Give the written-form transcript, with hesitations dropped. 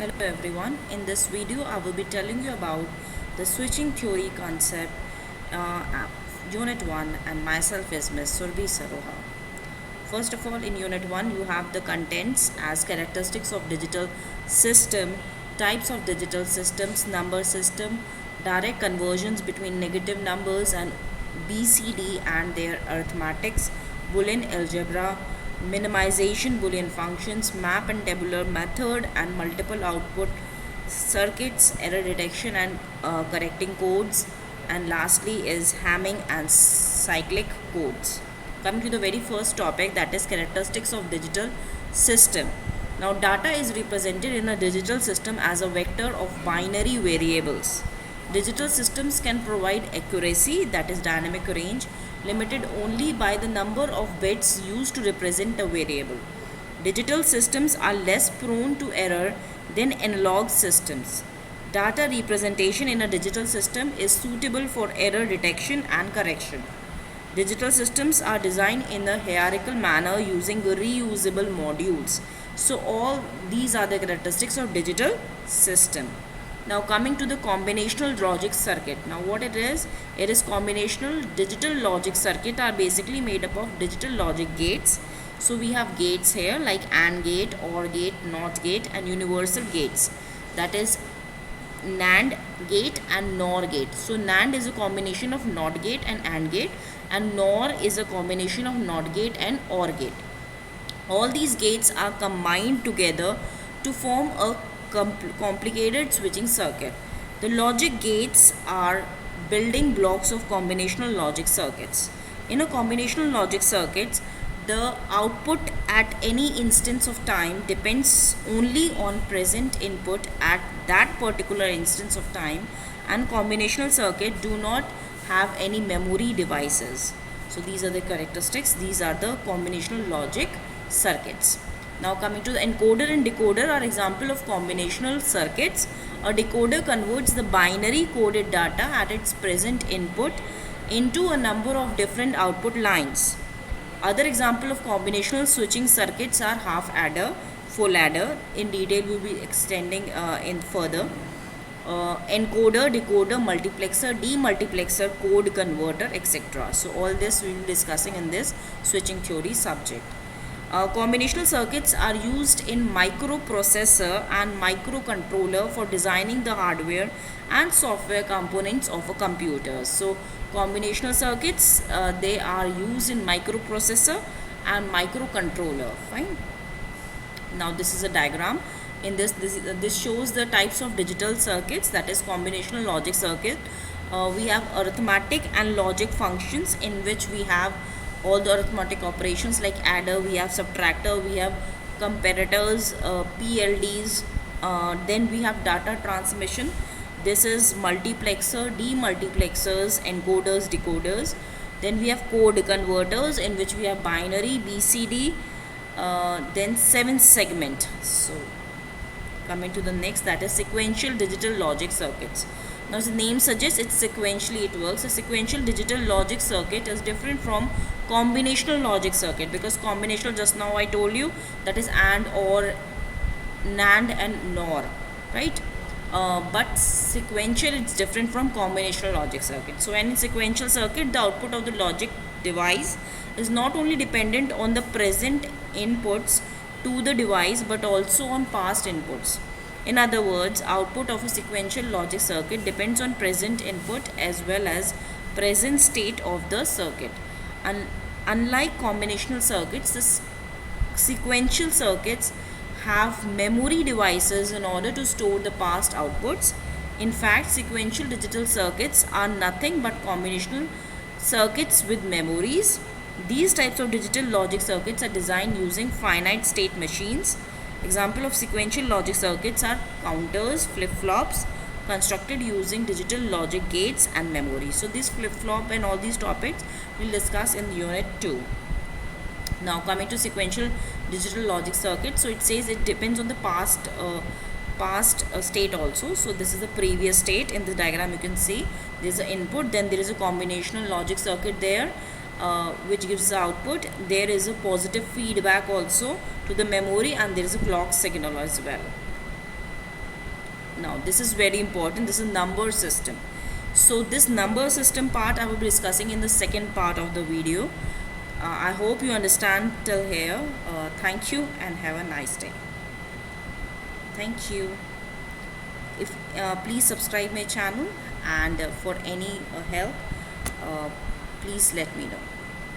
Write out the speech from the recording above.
Hello everyone, in this video I will be telling you about the switching theory concept, unit 1, and myself is Ms. Surbi Saroha. First of all, in unit 1 you have the contents as characteristics of digital system, types of digital systems, number system, direct conversions between negative numbers and BCD and their arithmetics, Boolean algebra, minimization Boolean functions, map and tabular method, and multiple output circuits, error detection and correcting codes, and lastly is Hamming and cyclic codes. Coming to the very first topic, that is characteristics of digital system. Now data is represented in a digital system as a vector of binary variables. Digital systems can provide accuracy, that is dynamic range, limited only by the number of bits used to represent a variable. Digital systems are less prone to error than analog systems. Data representation in a digital system is suitable for error detection and correction. Digital systems are designed in a hierarchical manner using reusable modules. So all these are the characteristics of digital system. Now coming to the combinational logic circuit. Now what it is combinational digital logic circuit are basically made up of digital logic gates. So we have gates here like AND gate, OR gate, NOT gate, and universal gates. That is NAND gate and NOR gate. So NAND is a combination of NOT gate and AND gate, and NOR is a combination of NOT gate and OR gate. All these gates are combined together to form a complicated switching circuit. The logic gates are building blocks of combinational logic circuits. In a combinational logic circuits, the output at any instance of time depends only on present input at that particular instance of time, and combinational circuit do not have any memory devices. So these are the characteristics. These are the combinational logic circuits. Now coming to the encoder and decoder are example of combinational circuits. A decoder converts the binary coded data at its present input into a number of different output lines. Other example of combinational switching circuits are half adder, full adder. In detail we will be extending in further. Encoder, decoder, multiplexer, demultiplexer, code converter, etc. So all this we will be discussing in this switching theory subject. Combinational circuits are used in microprocessor and microcontroller for designing the hardware and software components of a computer. So combinational circuits they are used in microprocessor and microcontroller. Fine. Now this is a diagram. In this shows the types of digital circuits, that is combinational logic circuit. We have arithmetic and logic functions in which we have all the arithmetic operations like adder, we have subtractor, we have comparators, PLDs, then we have data transmission. This is multiplexer, demultiplexers, encoders, decoders. Then we have code converters in which we have binary, BCD, then 7 segment. So coming to the next, that is sequential digital logic circuits. Now as the name suggests, it's sequentially it works. A sequential digital logic circuit is different from combinational logic circuit, because combinational, just now I told you, that is AND, OR, NAND and NOR, right? But sequential, it's different from combinational logic circuit. So in sequential circuit, the output of the logic device is not only dependent on the present inputs to the device but also on past inputs. In other words, output of a sequential logic circuit depends on present input as well as present state of the circuit. And unlike combinational circuits, the sequential circuits have memory devices in order to store the past outputs. In fact, sequential digital circuits are nothing but combinational circuits with memories. These types of digital logic circuits are designed using finite state machines. Example of sequential logic circuits are counters, flip-flops, constructed using digital logic gates and memory. So this flip-flop and all these topics we'll discuss in unit 2. Now coming to sequential digital logic circuit, so it says it depends on the past state also. So this is the previous state. In the diagram you can see there is an input, then there is a combinational logic circuit there, which gives the output. There is a positive feedback also to the memory, and there is a clock signal as well. Now this is very important. This is number system. So this number system part I will be discussing in the second part of the video. I hope you understand till here. Thank you and have a nice day. Thank you. If please subscribe my channel, and for any help, please let me know.